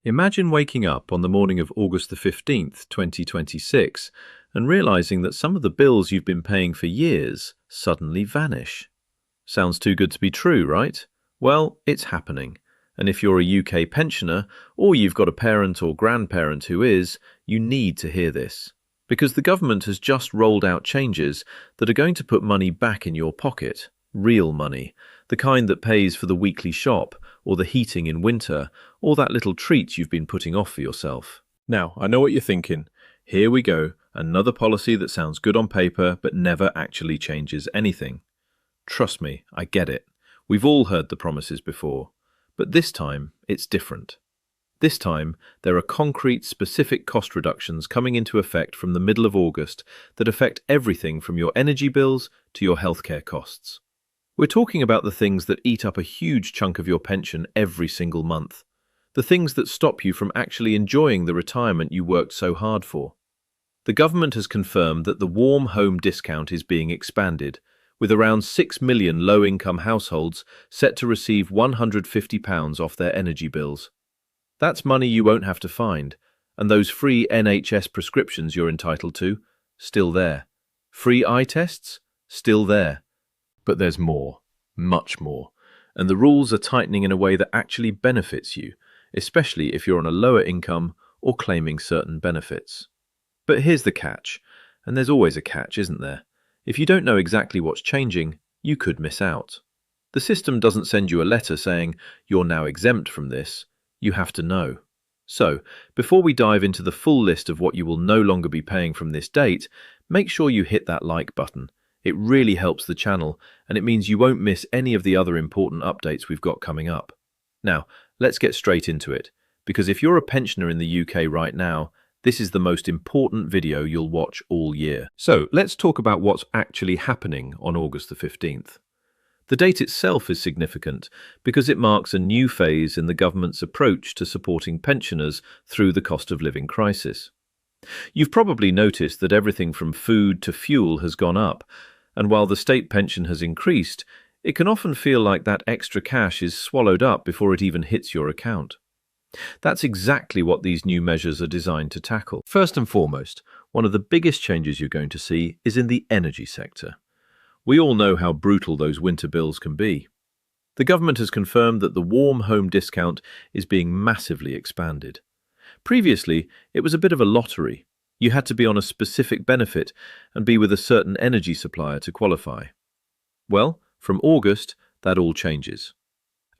Imagine waking up on the morning of August the 15th, 2026, and realizing that some of the bills you've been paying for years suddenly vanish. Sounds too good to be true, right? Well, it's happening. And if you're a UK pensioner, or you've got a parent or grandparent who is, you need to hear this. Because the government has just rolled out changes that are going to put money back in your pocket. Real money. The kind that pays for the weekly shop, or the heating in winter, or that little treat you've been putting off for yourself. Now, I know what you're thinking. Here we go, another policy that sounds good on paper but never actually changes anything. Trust me, I get it. We've all heard the promises before. But this time, it's different. This time, there are concrete, specific cost reductions coming into effect from the middle of August that affect everything from your energy bills to your healthcare costs. We're talking about the things that eat up a huge chunk of your pension every single month. The things that stop you from actually enjoying the retirement you worked so hard for. The government has confirmed that the warm home discount is being expanded, with around 6 million low-income households set to receive £150 off their energy bills. That's money you won't have to find, and those free NHS prescriptions you're entitled to, still there. Free eye tests, still there. But there's more, much more, and the rules are tightening in a way that actually benefits you, especially if you're on a lower income or claiming certain benefits. But here's the catch, and there's always a catch, isn't there? If you don't know exactly what's changing, you could miss out. The system doesn't send you a letter saying, you're now exempt from this. You have to know. So, before we dive into the full list of what you will no longer be paying from this date, make sure you hit that like button. It really helps the channel, and it means you won't miss any of the other important updates we've got coming up. Now, let's get straight into it, because if you're a pensioner in the UK right now, this is the most important video you'll watch all year. So, let's talk about what's actually happening on August the 15th. The date itself is significant because it marks a new phase in the government's approach to supporting pensioners through the cost of living crisis. You've probably noticed that everything from food to fuel has gone up, and while the state pension has increased, it can often feel like that extra cash is swallowed up before it even hits your account. That's exactly what these new measures are designed to tackle. First and foremost, one of the biggest changes you're going to see is in the energy sector. We all know how brutal those winter bills can be. The government has confirmed that the warm home discount is being massively expanded. Previously, it was a bit of a lottery. You had to be on a specific benefit and be with a certain energy supplier to qualify. Well, from August, that all changes.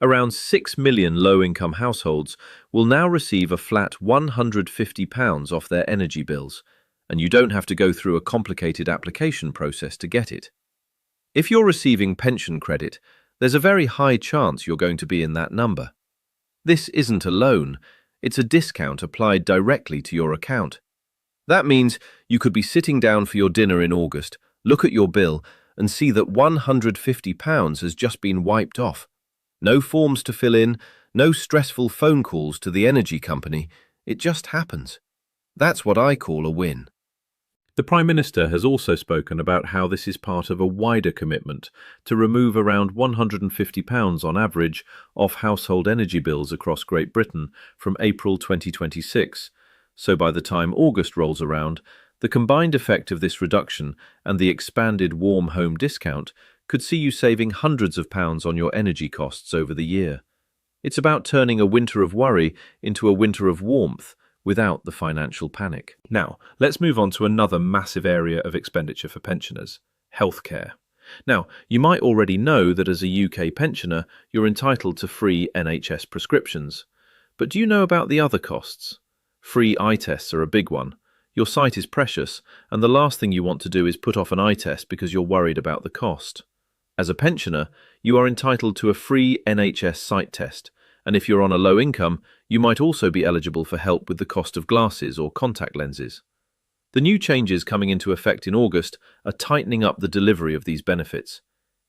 Around 6 million low-income households will now receive a flat £150 off their energy bills, and you don't have to go through a complicated application process to get it. If you're receiving pension credit, there's a very high chance you're going to be in that number. This isn't a loan, it's a discount applied directly to your account. That means you could be sitting down for your dinner in August, look at your bill, and see that £150 has just been wiped off. No forms to fill in, no stressful phone calls to the energy company. It just happens. That's what I call a win. The Prime Minister has also spoken about how this is part of a wider commitment to remove around £150 on average off household energy bills across Great Britain from April 2026. So by the time August rolls around, the combined effect of this reduction and the expanded warm home discount could see you saving hundreds of pounds on your energy costs over the year. It's about turning a winter of worry into a winter of warmth without the financial panic. Now, let's move on to another massive area of expenditure for pensioners, healthcare. Now, you might already know that as a UK pensioner, you're entitled to free NHS prescriptions. But do you know about the other costs? Free eye tests are a big one. Your sight is precious, and the last thing you want to do is put off an eye test because you're worried about the cost. As a pensioner, you are entitled to a free NHS sight test, and if you're on a low income, you might also be eligible for help with the cost of glasses or contact lenses. The new changes coming into effect in August are tightening up the delivery of these benefits.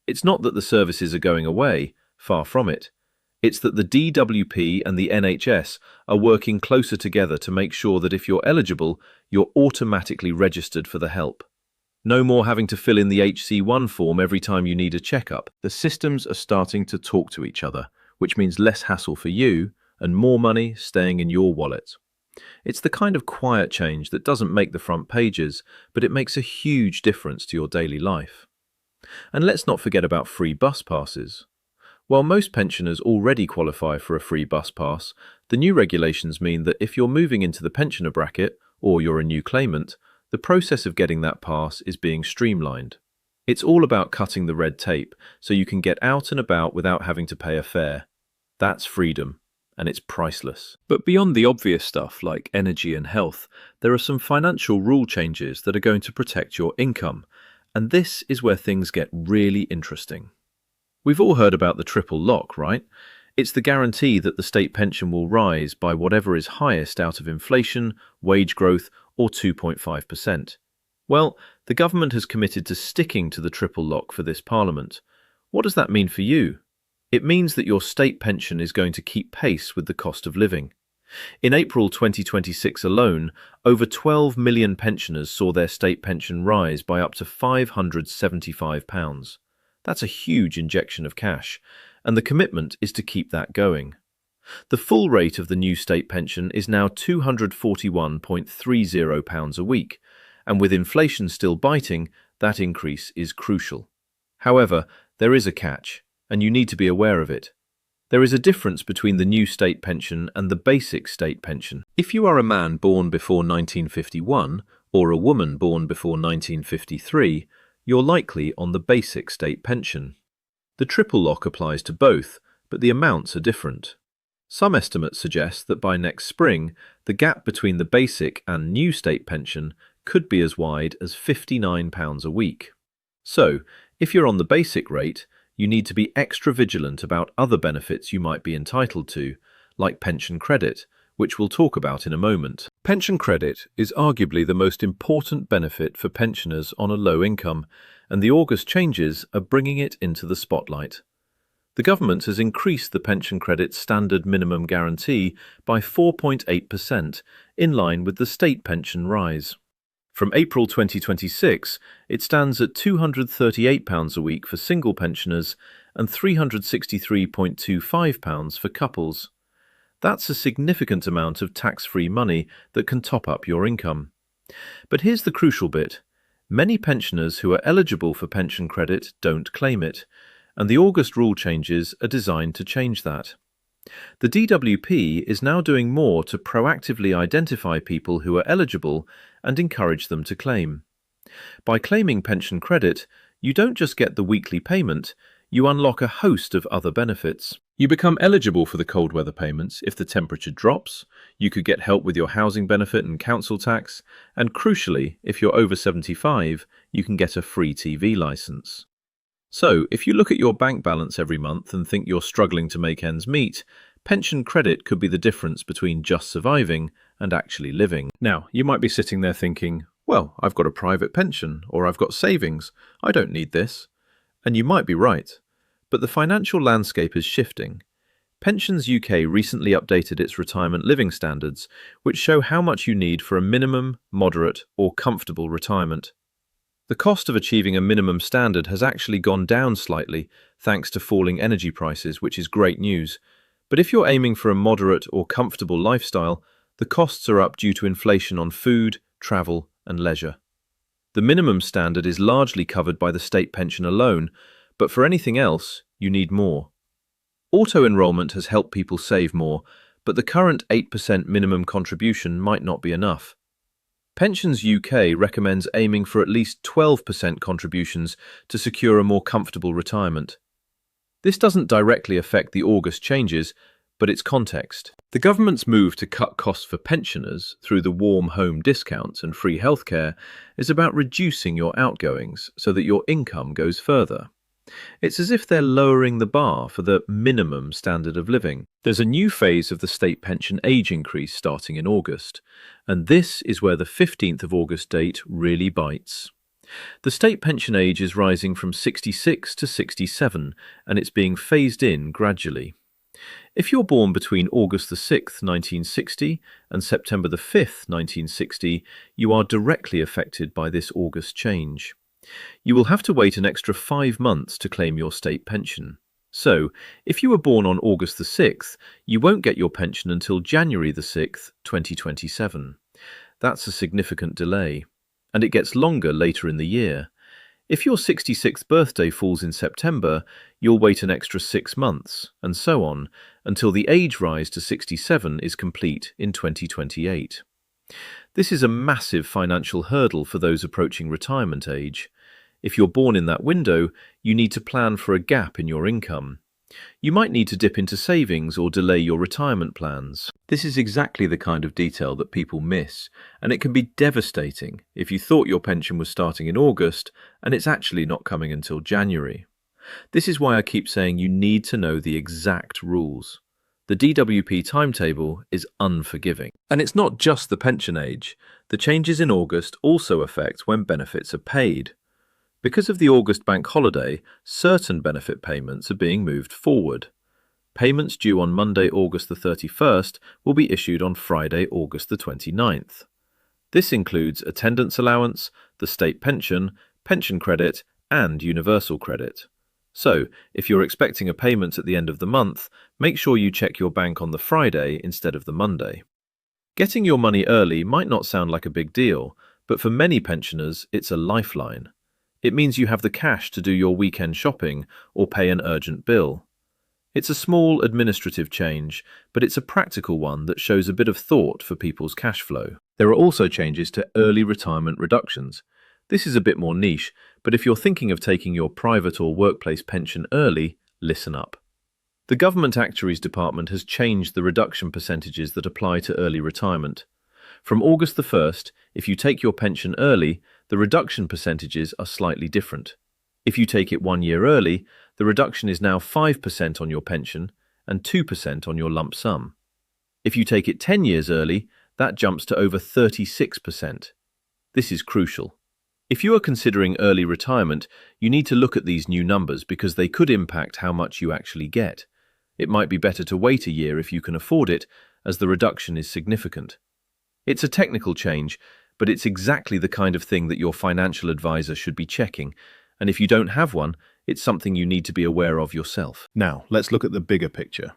It's not that the services are going away, far from it. It's that the DWP and the NHS are working closer together to make sure that if you're eligible, you're automatically registered for the help. No more having to fill in the HC1 form every time you need a checkup. The systems are starting to talk to each other, which means less hassle for you and more money staying in your wallet. It's the kind of quiet change that doesn't make the front pages, but it makes a huge difference to your daily life. And let's not forget about free bus passes. While most pensioners already qualify for a free bus pass, the new regulations mean that if you're moving into the pensioner bracket, or you're a new claimant, the process of getting that pass is being streamlined. It's all about cutting the red tape, so you can get out and about without having to pay a fare. That's freedom, and it's priceless. But beyond the obvious stuff like energy and health, there are some financial rule changes that are going to protect your income, and this is where things get really interesting. We've all heard about the triple lock, right? It's the guarantee that the state pension will rise by whatever is highest out of inflation, wage growth, or 2.5%. Well, the government has committed to sticking to the triple lock for this Parliament. What does that mean for you? It means that your state pension is going to keep pace with the cost of living. In April 2026 alone, over 12 million pensioners saw their state pension rise by up to £575. That's a huge injection of cash, and the commitment is to keep that going. The full rate of the new state pension is now £241.30 a week, and with inflation still biting, that increase is crucial. However, there is a catch, and you need to be aware of it. There is a difference between the new state pension and the basic state pension. If you are a man born before 1951 or a woman born before 1953, you're likely on the basic state pension. The triple lock applies to both, but the amounts are different. Some estimates suggest that by next spring, the gap between the basic and new state pension could be as wide as £59 a week. So, if you're on the basic rate, you need to be extra vigilant about other benefits you might be entitled to, like pension credit, which we'll talk about in a moment. Pension credit is arguably the most important benefit for pensioners on a low income, and the August changes are bringing it into the spotlight. The government has increased the pension credit standard minimum guarantee by 4.8%, in line with the state pension rise. From April 2026, it stands at £238 a week for single pensioners and £363.25 for couples. That's a significant amount of tax-free money that can top up your income. But here's the crucial bit. Many pensioners who are eligible for pension credit don't claim it, and the August rule changes are designed to change that. The DWP is now doing more to proactively identify people who are eligible and encourage them to claim. By claiming pension credit, you don't just get the weekly payment, you unlock a host of other benefits. You become eligible for the cold weather payments if the temperature drops, you could get help with your housing benefit and council tax, and crucially, if you're over 75, you can get a free TV license. So, if you look at your bank balance every month and think you're struggling to make ends meet, pension credit could be the difference between just surviving and actually living. Now, you might be sitting there thinking, well, I've got a private pension, or I've got savings, I don't need this. And you might be right. But the financial landscape is shifting. Pensions UK recently updated its retirement living standards, which show how much you need for a minimum, moderate, or comfortable retirement. The cost of achieving a minimum standard has actually gone down slightly, thanks to falling energy prices, which is great news. But if you're aiming for a moderate or comfortable lifestyle, the costs are up due to inflation on food, travel, and leisure. The minimum standard is largely covered by the state pension alone, but for anything else, you need more. Auto-enrollment has helped people save more, but the current 8% minimum contribution might not be enough. Pensions UK recommends aiming for at least 12% contributions to secure a more comfortable retirement. This doesn't directly affect the August changes, but it's context. The government's move to cut costs for pensioners through the warm home discounts and free healthcare is about reducing your outgoings so that your income goes further. It's as if they're lowering the bar for the minimum standard of living. There's a new phase of the state pension age increase starting in August, and this is where the 15th of August date really bites. The state pension age is rising from 66 to 67, and it's being phased in gradually. If you're born between August the 6th, 1960 and September the 5th, 1960, you are directly affected by this August change. You will have to wait an extra 5 months to claim your state pension. So, if you were born on August the 6th, you won't get your pension until January the 6th, 2027. That's a significant delay, and it gets longer later in the year. If your 66th birthday falls in September, you'll wait an extra 6 months, and so on, until the age rise to 67 is complete in 2028. This is a massive financial hurdle for those approaching retirement age. If you're born in that window, you need to plan for a gap in your income. You might need to dip into savings or delay your retirement plans. This is exactly the kind of detail that people miss, and it can be devastating if you thought your pension was starting in August and it's actually not coming until January. This is why I keep saying you need to know the exact rules. The DWP timetable is unforgiving. And it's not just the pension age. The changes in August also affect when benefits are paid. Because of the August bank holiday, certain benefit payments are being moved forward. Payments due on Monday, August the 31st will be issued on Friday, August the 29th. This includes attendance allowance, the state pension, pension credit, and universal credit. So, if you're expecting a payment at the end of the month, make sure you check your bank on the Friday instead of the Monday. Getting your money early might not sound like a big deal, but for many pensioners, it's a lifeline. It means you have the cash to do your weekend shopping or pay an urgent bill. It's a small administrative change, but it's a practical one that shows a bit of thought for people's cash flow. There are also changes to early retirement reductions. This is a bit more niche, but if you're thinking of taking your private or workplace pension early, listen up. The Government Actuaries Department has changed the reduction percentages that apply to early retirement. From August the 1st, if you take your pension early, the reduction percentages are slightly different. If you take it 1 year early, the reduction is now 5% on your pension and 2% on your lump sum. If you take it 10 years early, that jumps to over 36%. This is crucial. If you are considering early retirement, you need to look at these new numbers because they could impact how much you actually get. It might be better to wait a year if you can afford it, as the reduction is significant. It's a technical change, but it's exactly the kind of thing that your financial advisor should be checking, and if you don't have one, it's something you need to be aware of yourself. Now, let's look at the bigger picture.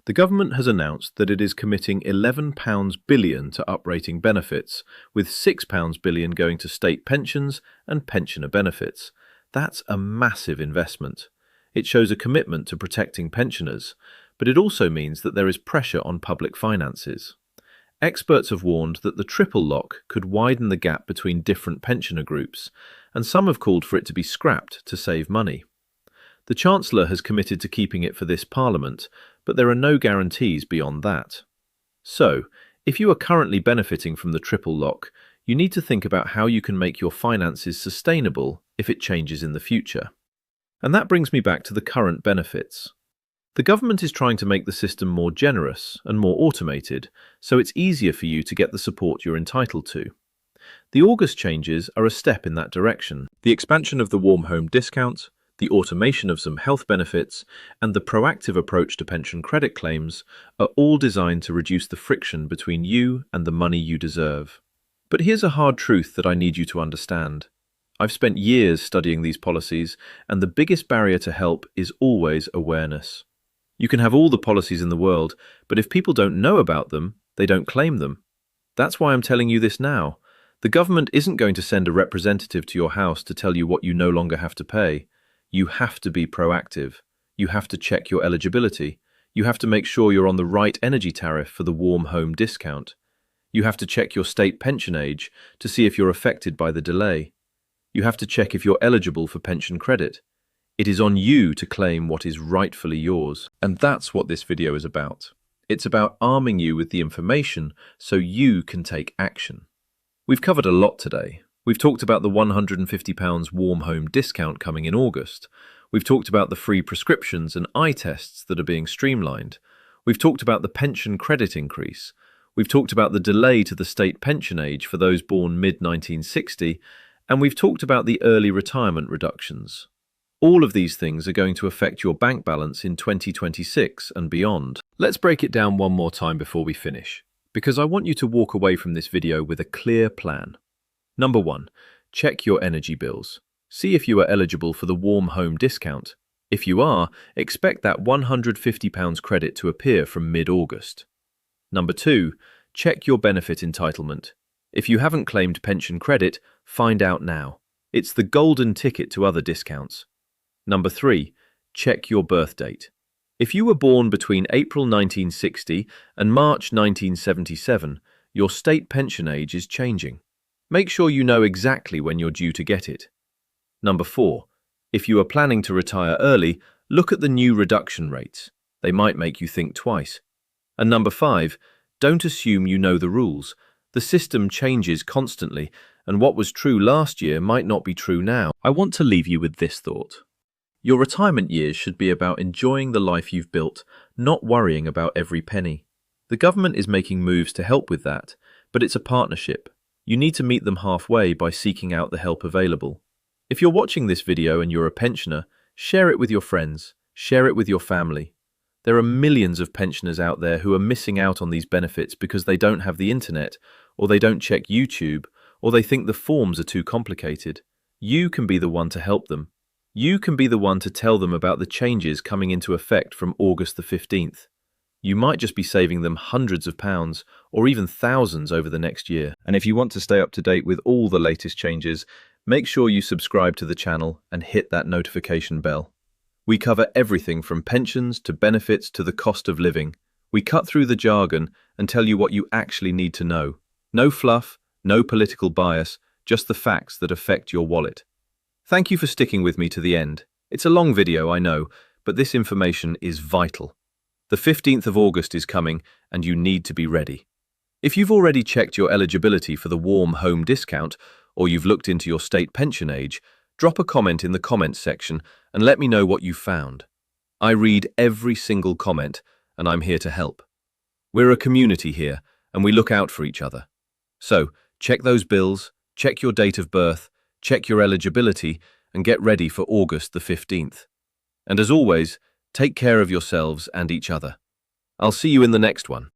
The government has announced that it is committing £11 billion to uprating benefits, with £6 billion going to state pensions and pensioner benefits. That's a massive investment. It shows a commitment to protecting pensioners, but it also means that there is pressure on public finances. Experts have warned that the triple lock could widen the gap between different pensioner groups, and some have called for it to be scrapped to save money. The Chancellor has committed to keeping it for this Parliament, but there are no guarantees beyond that. So, if you are currently benefiting from the triple lock, you need to think about how you can make your finances sustainable if it changes in the future. And that brings me back to the current benefits. The government is trying to make the system more generous and more automated, so it's easier for you to get the support you're entitled to. The August changes are a step in that direction. The expansion of the warm home discount, the automation of some health benefits, and the proactive approach to pension credit claims are all designed to reduce the friction between you and the money you deserve. But here's a hard truth that I need you to understand. I've spent years studying these policies, and the biggest barrier to help is always awareness. You can have all the policies in the world, but if people don't know about them, they don't claim them. That's why I'm telling you this now. The government isn't going to send a representative to your house to tell you what you no longer have to pay. You have to be proactive. You have to check your eligibility. You have to make sure you're on the right energy tariff for the warm home discount. You have to check your state pension age to see if you're affected by the delay. You have to check if you're eligible for pension credit. It is on you to claim what is rightfully yours. And that's what this video is about. It's about arming you with the information so you can take action. We've covered a lot today. We've talked about the £150 warm home discount coming in August. We've talked about the free prescriptions and eye tests that are being streamlined. We've talked about the pension credit increase. We've talked about the delay to the state pension age for those born mid-1960. And we've talked about the early retirement reductions. All of these things are going to affect your bank balance in 2026 and beyond. Let's break it down one more time before we finish, because I want you to walk away from this video with a clear plan. Number 1, check your energy bills. See if you are eligible for the warm home discount. If you are, expect that £150 credit to appear from mid-August. Number 2, check your benefit entitlement. If you haven't claimed pension credit, find out now. It's the golden ticket to other discounts. Number 3, check your birth date. If you were born between April 1960 and March 1977, your state pension age is changing. Make sure you know exactly when you're due to get it. Number 4, if you are planning to retire early, look at the new reduction rates. They might make you think twice. And number 5, don't assume you know the rules. The system changes constantly, and what was true last year might not be true now. I want to leave you with this thought. Your retirement years should be about enjoying the life you've built, not worrying about every penny. The government is making moves to help with that, but it's a partnership. You need to meet them halfway by seeking out the help available. If you're watching this video and you're a pensioner, share it with your friends, share it with your family. There are millions of pensioners out there who are missing out on these benefits because they don't have the internet, or they don't check YouTube, or they think the forms are too complicated. You can be the one to help them. You can be the one to tell them about the changes coming into effect from August the 15th. You might just be saving them hundreds of pounds, or even thousands over the next year. And if you want to stay up to date with all the latest changes, make sure you subscribe to the channel and hit that notification bell. We cover everything from pensions to benefits to the cost of living. We cut through the jargon and tell you what you actually need to know. No fluff, no political bias, just the facts that affect your wallet. Thank you for sticking with me to the end. It's a long video, I know, but this information is vital. The 15th of August is coming, and you need to be ready. If you've already checked your eligibility for the warm home discount, or you've looked into your state pension age, drop a comment in the comments section and let me know what you found. I read every single comment, and I'm here to help. We're a community here, and we look out for each other. So, check those bills, check your date of birth, check your eligibility, and get ready for August the 15th. And as always, take care of yourselves and each other. I'll see you in the next one.